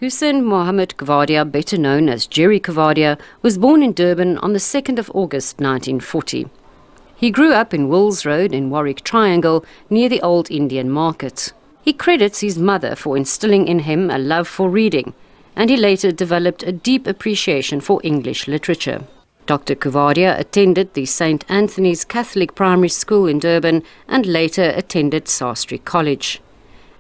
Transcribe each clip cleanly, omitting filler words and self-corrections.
Hussein Mohammed Coovadia, better known as Jerry Coovadia, was born in Durban on the 2nd of August 1940. He grew up in Wills Road in Warwick Triangle near the old Indian market. He credits his mother for instilling in him a love for reading, and he later developed a deep appreciation for English literature. Dr. Coovadia attended the St. Anthony's Catholic Primary School in Durban and later attended Sastry College.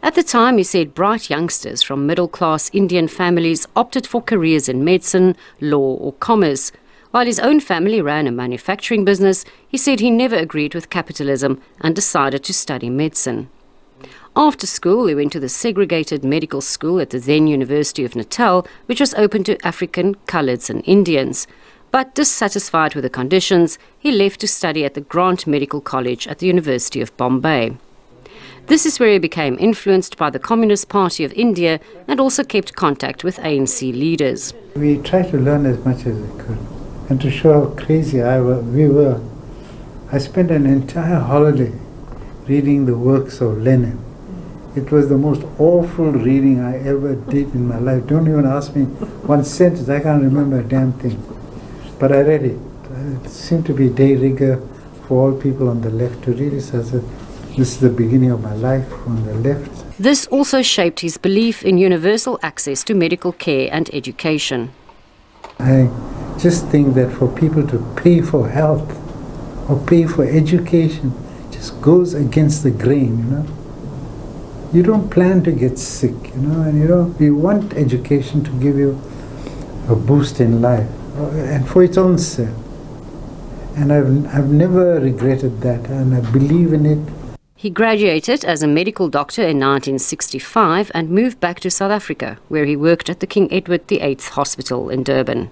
At the time, he said bright youngsters from middle-class Indian families opted for careers in medicine, law or commerce. While his own family ran a manufacturing business, he said he never agreed with capitalism and decided to study medicine. After school, he went to the segregated medical school at the then University of Natal, which was open to African, Coloureds and Indians. But dissatisfied with the conditions, he left to study at the Grant Medical College at the University of Bombay. This is where he became influenced by the Communist Party of India and also kept contact with ANC leaders. We tried to learn as much as we could. And to show how crazy we were, I spent an entire holiday reading the works of Lenin. It was the most awful reading I ever did in my life. Don't even ask me one sentence, I can't remember a damn thing. But I read it. It seemed to be de rigueur for all people on the left to read it. So I said, this is the beginning of my life on the left. This also shaped his belief in universal access to medical care and education. I just think that for people to pay for health or pay for education just goes against the grain, you know. You don't plan to get sick, you know, and you want education to give you a boost in life and for its own sake. And I've never regretted that, and I believe in it. He graduated as a medical doctor in 1965 and moved back to South Africa, where he worked at the King Edward VIII Hospital in Durban.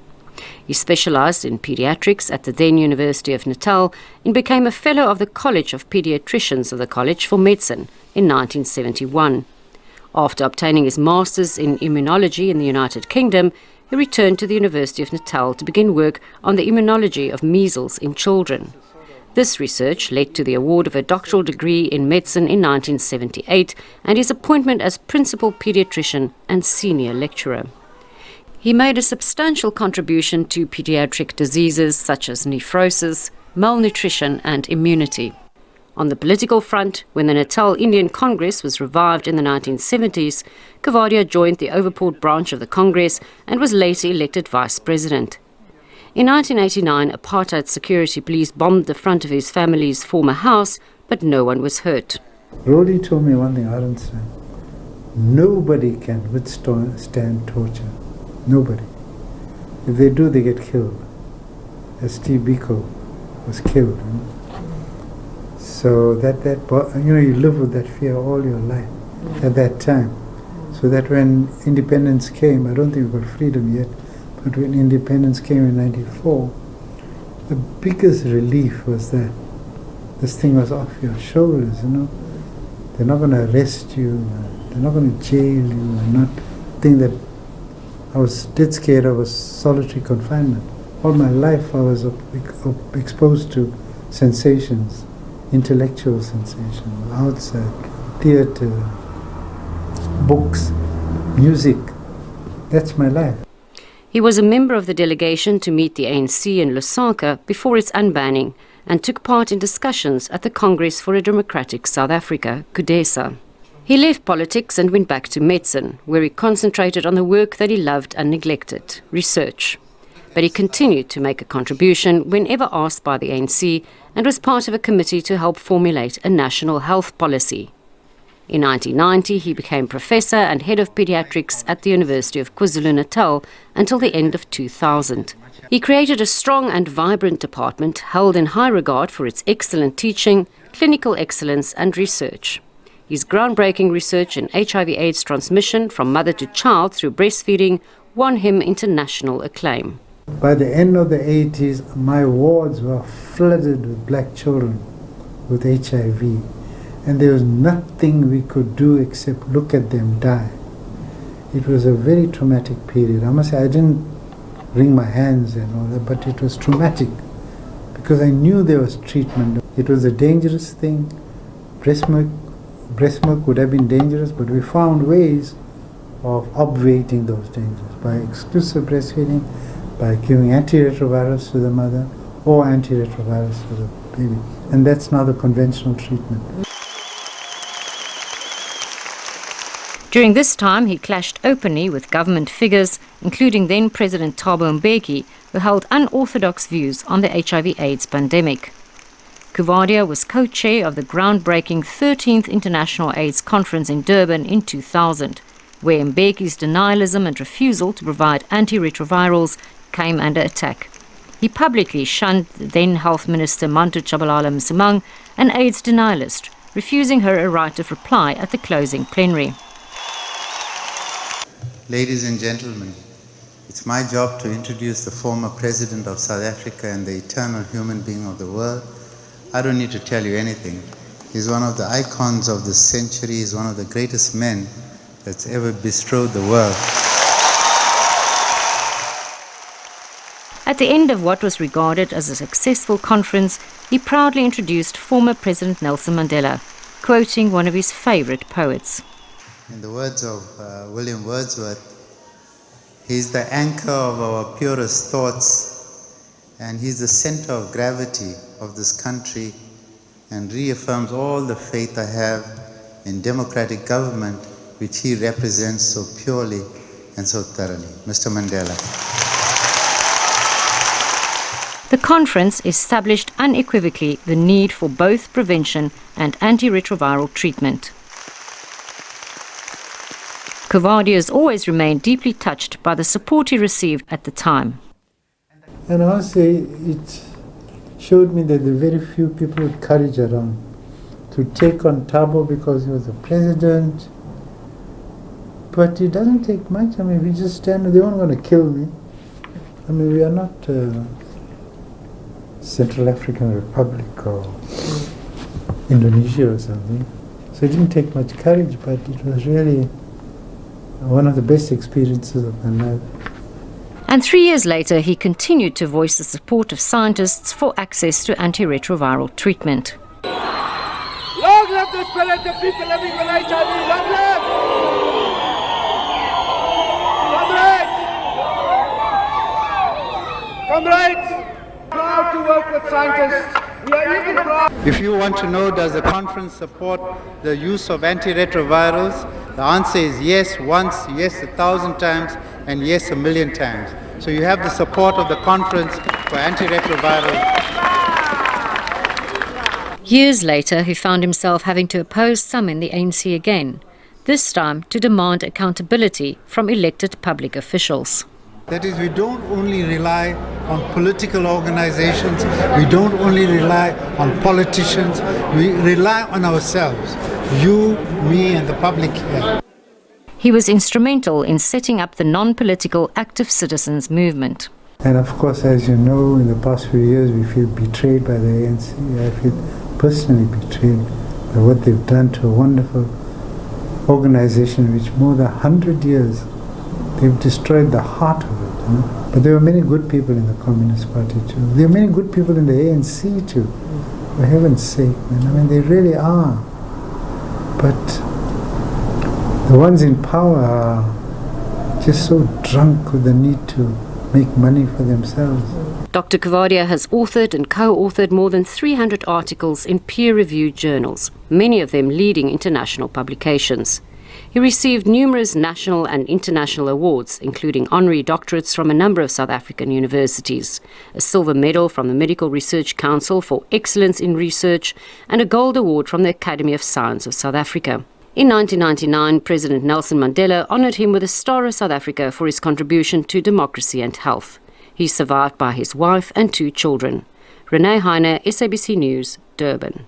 He specialized in pediatrics at the then University of Natal and became a fellow of the College of Paediatricians of the College for Medicine in 1971. After obtaining his master's in immunology in the United Kingdom, he returned to the University of Natal to begin work on the immunology of measles in children. This research led to the award of a doctoral degree in medicine in 1978 and his appointment as principal pediatrician and senior lecturer. He made a substantial contribution to pediatric diseases such as nephrosis, malnutrition and immunity. On the political front, when the Natal Indian Congress was revived in the 1970s, Coovadia joined the Overport branch of the Congress and was later elected vice president. In 1989, apartheid security police bombed the front of his family's former house, but no one was hurt. Rodi told me one thing, Aronson. Nobody can withstand torture. Nobody. If they do, they get killed. As Steve Biko was killed. You know? So you live with that fear all your life at that time. So that when independence came, I don't think we got freedom yet, but when independence came in '94, the biggest relief was that this thing was off your shoulders, you know. They're not going to arrest you, they're not going to jail you, and not think that I was dead scared of solitary confinement. All my life I was exposed to sensations, intellectual sensations, outside, theater, books, music. That's my life. He was a member of the delegation to meet the ANC in Lusaka before its unbanning and took part in discussions at the Congress for a Democratic South Africa, CODESA. He left politics and went back to medicine, where he concentrated on the work that he loved and neglected, research. But he continued to make a contribution whenever asked by the ANC and was part of a committee to help formulate a national health policy. In 1990, he became professor and head of pediatrics at the University of KwaZulu-Natal until the end of 2000. He created a strong and vibrant department held in high regard for its excellent teaching, clinical excellence and research. His groundbreaking research in HIV/AIDS transmission from mother to child through breastfeeding won him international acclaim. By the end of the 80s, my wards were flooded with black children with HIV. And there was nothing we could do except look at them die. It was a very traumatic period. I must say, I didn't wring my hands and all that, but it was traumatic because I knew there was treatment. It was a dangerous thing. Breast milk would have been dangerous, but we found ways of obviating those dangers by exclusive breastfeeding, by giving antiretrovirals to the mother or antiretrovirals to the baby. And that's now the conventional treatment. During this time, he clashed openly with government figures, including then President Thabo Mbeki, who held unorthodox views on the HIV/AIDS pandemic. Coovadia was co-chair of the groundbreaking 13th International AIDS Conference in Durban in 2000, where Mbeki's denialism and refusal to provide antiretrovirals came under attack. He publicly shunned the then Health Minister Manto Tshabalala Msimang, an AIDS denialist, refusing her a right of reply at the closing plenary. Ladies and gentlemen, it's my job to introduce the former President of South Africa and the eternal human being of the world. I don't need to tell you anything. He's one of the icons of this century. He's one of the greatest men that's ever bestrode the world. At the end of what was regarded as a successful conference, he proudly introduced former President Nelson Mandela, quoting one of his favorite poets. In the words of William Wordsworth, he's the anchor of our purest thoughts, and he's the center of gravity of this country, and reaffirms all the faith I have in democratic government, which he represents so purely and so thoroughly. Mr. Mandela. The conference established unequivocally the need for both prevention and antiretroviral treatment. Coovadia has always remained deeply touched by the support he received at the time. And honestly, it showed me that there are very few people with courage around to take on Thabo because he was the president. But it doesn't take much. I mean, we just stand, they weren't going to kill me. I mean, we are not Central African Republic or Indonesia or something. So it didn't take much courage, but it was really one of the best experiences of my life. And 3 years later, he continued to voice the support of scientists for access to antiretroviral treatment. Long live the spirit of people living with HIV! Long live! Comrades! Proud to work with scientists. We are even proud. If you want to know, does the conference support the use of antiretrovirals? The answer is yes once, yes 1,000 times, and yes 1,000,000 times. So you have the support of the conference for antiretroviral. Years later, he found himself having to oppose some in the ANC again, this time to demand accountability from elected public officials. That is, we don't only rely on political organizations, we don't only rely on politicians, we rely on ourselves, you, me, and the public here. He was instrumental in setting up the non-political active citizens movement. And of course, as you know, in the past few years, we feel betrayed by the ANC. I feel personally betrayed by what they've done to a wonderful organization which more than 100 years, they've destroyed the heart of it. You know? But there were many good people in the Communist Party too. There are many good people in the ANC too. For heaven's sake, man. I mean, they really are. But the ones in power are just so drunk with the need to make money for themselves. Dr. Coovadia has authored and co-authored more than 300 articles in peer-reviewed journals, many of them leading international publications. He received numerous national and international awards, including honorary doctorates from a number of South African universities, a silver medal from the Medical Research Council for excellence in research, and a gold award from the Academy of Science of South Africa. In 1999, President Nelson Mandela honored him with a Star of South Africa for his contribution to democracy and health. He's survived by his wife and 2 children. Reneé Heine, SABC News, Durban.